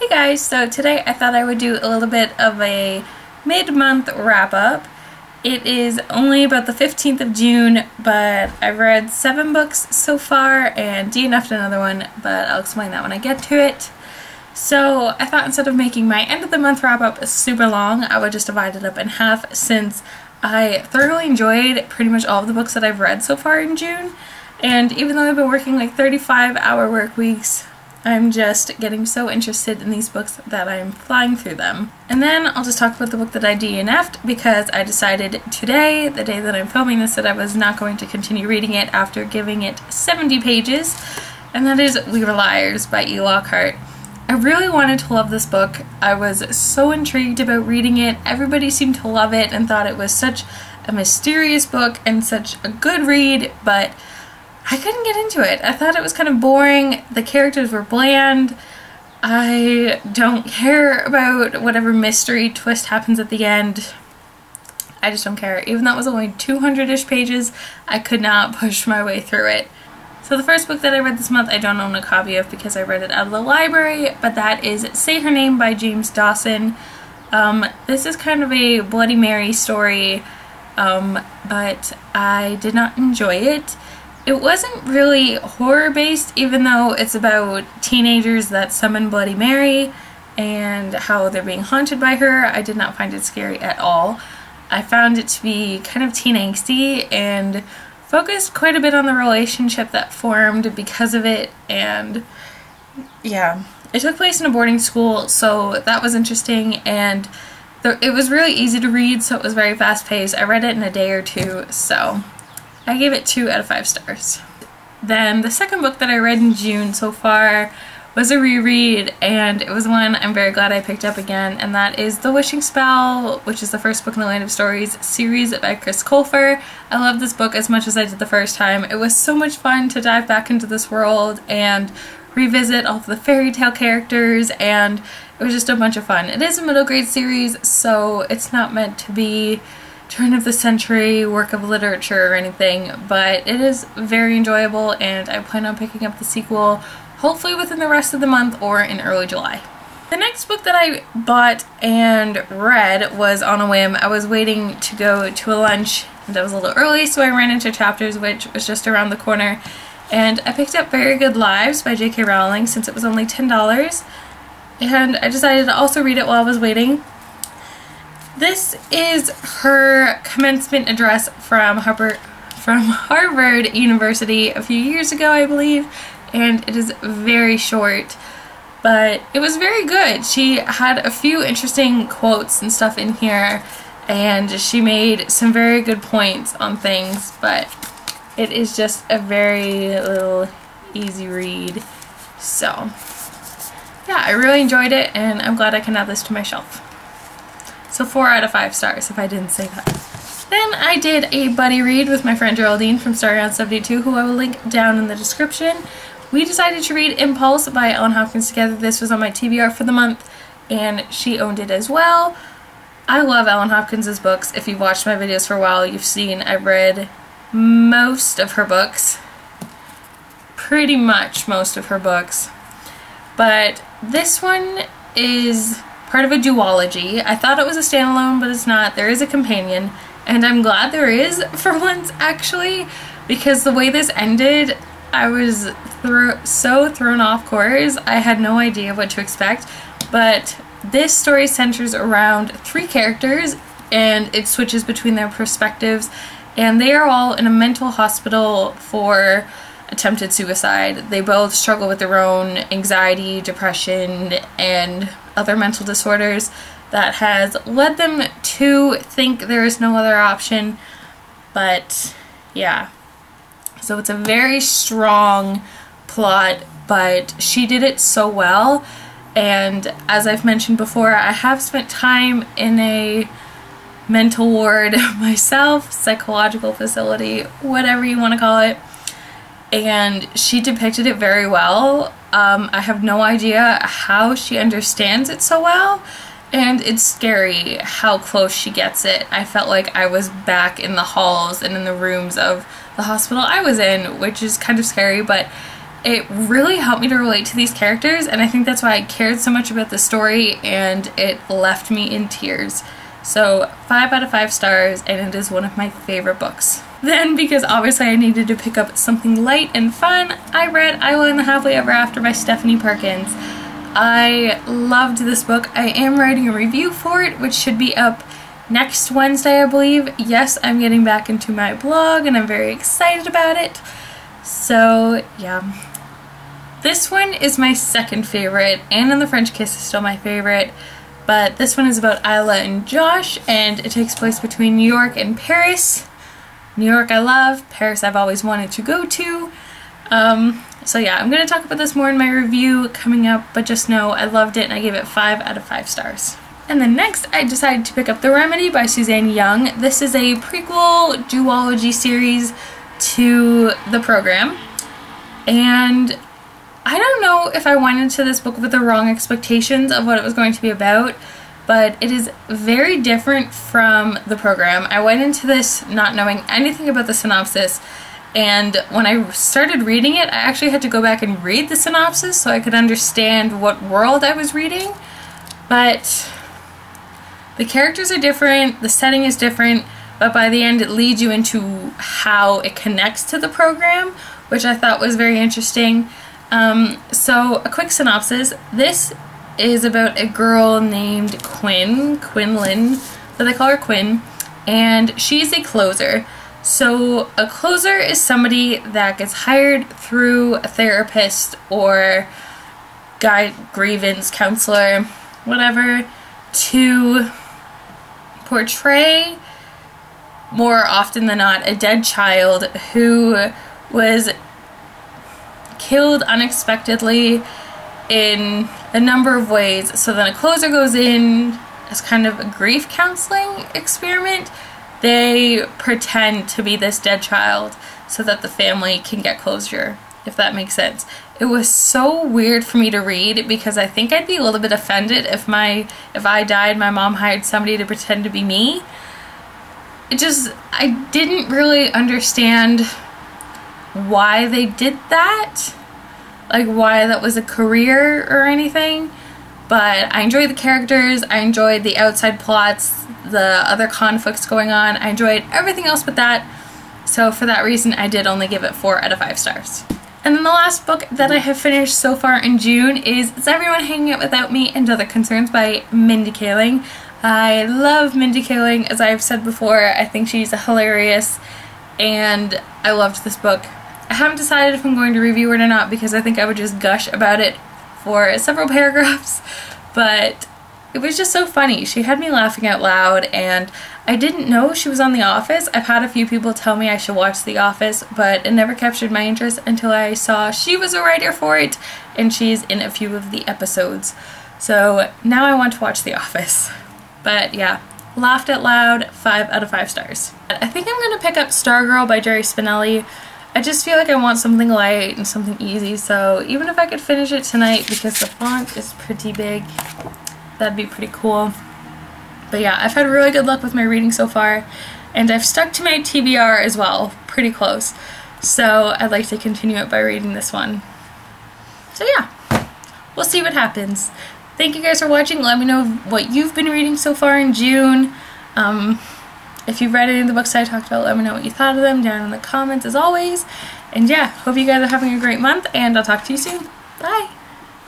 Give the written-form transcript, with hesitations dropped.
Hey guys, so today I thought I would do a little bit of a mid-month wrap-up. It is only about the 15th of June, but I've read 7 books so far and DNF'd another one, but I'll explain that when I get to it. So I thought instead of making my end of the month wrap-up super long, I would just divide it up in half since I thoroughly enjoyed pretty much all of the books that I've read so far in June. And even though I've been working like 35-hour work weeks, I'm just getting so interested in these books that I'm flying through them. And then I'll just talk about the book that I DNF'd because I decided today, the day that I'm filming this, that I was not going to continue reading it after giving it 70 pages, and that is Lyra Liars by E. Lockhart. I really wanted to love this book. I was so intrigued about reading it. Everybody seemed to love it and thought it was such a mysterious book and such a good read, but I couldn't get into it. I thought it was kind of boring. The characters were bland. I don't care about whatever mystery twist happens at the end. I just don't care. Even though it was only 200-ish pages, I could not push my way through it. So the first book that I read this month I don't own a copy of because I read it out of the library, but that is Say Her Name by James Dawson. This is kind of a Bloody Mary story, but I did not enjoy it. It wasn't really horror-based, even though it's about teenagers that summon Bloody Mary and how they're being haunted by her. I did not find it scary at all. I found it to be kind of teen angsty and focused quite a bit on the relationship that formed because of it, and yeah. It took place in a boarding school, so that was interesting, and it was really easy to read, so it was very fast-paced. I read it in a day or two, so I gave it 2 out of 5 stars. Then the second book that I read in June so far was a reread, and it was one I'm very glad I picked up again, and that is The Wishing Spell, which is the first book in the Land of Stories series by Chris Colfer. I love this book as much as I did the first time. It was so much fun to dive back into this world and revisit all of the fairy tale characters, and it was just a bunch of fun. It is a middle grade series, so it's not meant to be turn of the century work of literature or anything, but it is very enjoyable, and I plan on picking up the sequel hopefully within the rest of the month or in early July. The next book that I bought and read was on a whim. I was waiting to go to a lunch and I was a little early, so I ran into Chapters, which was just around the corner, and I picked up Very Good Lives by J.K. Rowling since it was only $10, and I decided to also read it while I was waiting. This is her commencement address from Harvard University a few years ago, I believe, and it is very short, but it was very good. She had a few interesting quotes and stuff in here, and she made some very good points on things, but it is just a very little easy read. So yeah, I really enjoyed it, and I'm glad I can add this to my shelf. So 4 out of 5 stars, if I didn't say that. Then I did a buddy read with my friend Geraldine from Starry 72, who I will link down in the description. We decided to read Impulse by Ellen Hopkins together. This was on my TBR for the month, and she owned it as well. I love Ellen Hopkins' books. If you've watched my videos for a while, you've seen I've read most of her books. Pretty much most of her books. But this one is part of a duology. I thought it was a standalone, but it's not. There is a companion, and I'm glad there is for once, actually, because the way this ended, I was so thrown off course. I had no idea what to expect, but this story centers around 3 characters, and it switches between their perspectives, and they are all in a mental hospital for attempted suicide. They both struggle with their own anxiety, depression, and other mental disorders that has led them to think there is no other option. But yeah, so it's a very strong plot, but she did it so well. And as I've mentioned before, I have spent time in a mental ward myself, psychological facility, whatever you want to call it, and she depicted it very well. I have no idea how she understands it so well, and it's scary how close she gets it. I felt like I was back in the halls and in the rooms of the hospital I was in, which is kind of scary, but it really helped me to relate to these characters, and I think that's why I cared so much about the story, and it left me in tears. So 5 out of 5 stars, and it is one of my favorite books. Then, because obviously I needed to pick up something light and fun, I read Isla and the Happily Ever After by Stephanie Perkins. I loved this book. I am writing a review for it, which should be up next Wednesday, I believe. Yes, I'm getting back into my blog, and I'm very excited about it. So, yeah. This one is my second favorite. Anne and the French Kiss is still my favorite. But this one is about Isla and Josh, and it takes place between New York and Paris. New York I love, Paris I've always wanted to go to. So yeah, I'm going to talk about this more in my review coming up, but just know I loved it and I gave it 5 out of 5 stars. And then next I decided to pick up The Remedy by Suzanne Young. This is a prequel duology series to the program, and I don't know if I went into this book with the wrong expectations of what it was going to be about, but it is very different from the program. I went into this not knowing anything about the synopsis, and when I started reading it, I actually had to go back and read the synopsis so I could understand what world I was reading. But the characters are different, the setting is different, but by the end it leads you into how it connects to the program, which I thought was very interesting. So a quick synopsis. This is about a girl named Quinlan, but they call her Quinn, and she's a closer. So a closer is somebody that gets hired through a therapist or grievance counselor, whatever, to portray, more often than not, a dead child who was killed unexpectedly in a number of ways. So then a closer goes in as kind of a grief counseling experiment. They pretend to be this dead child so that the family can get closure, if that makes sense. It was so weird for me to read because I think I'd be a little bit offended if I died, my mom hired somebody to pretend to be me. I didn't really understand why they did that, like why that was a career or anything, but I enjoyed the characters, I enjoyed the outside plots, the other conflicts going on, I enjoyed everything else but that, so for that reason I did only give it 4 out of 5 stars. And then the last book that I have finished so far in June is Is Everyone Hanging Out Without Me and Other Concerns by Mindy Kaling. I love Mindy Kaling, as I've said before. I think she's hilarious, and I loved this book. I haven't decided if I'm going to review it or not because I think I would just gush about it for several paragraphs, but it was just so funny. She had me laughing out loud, and I didn't know she was on The Office. I've had a few people tell me I should watch The Office, but it never captured my interest until I saw she was a writer for it, and she's in a few of the episodes. So now I want to watch The Office. But yeah, laughed out loud, 5 out of 5 stars. I think I'm going to pick up Stargirl by Jerry Spinelli. I just feel like I want something light and something easy, so even if I could finish it tonight because the font is pretty big, that'd be pretty cool. But yeah, I've had really good luck with my reading so far, and I've stuck to my TBR as well, pretty close. So I'd like to continue it by reading this one. So yeah, we'll see what happens. Thank you guys for watching. Let me know what you've been reading so far in June. If you've read any of the books I talked about, let me know what you thought of them down in the comments as always. And yeah, hope you guys are having a great month, and I'll talk to you soon. Bye!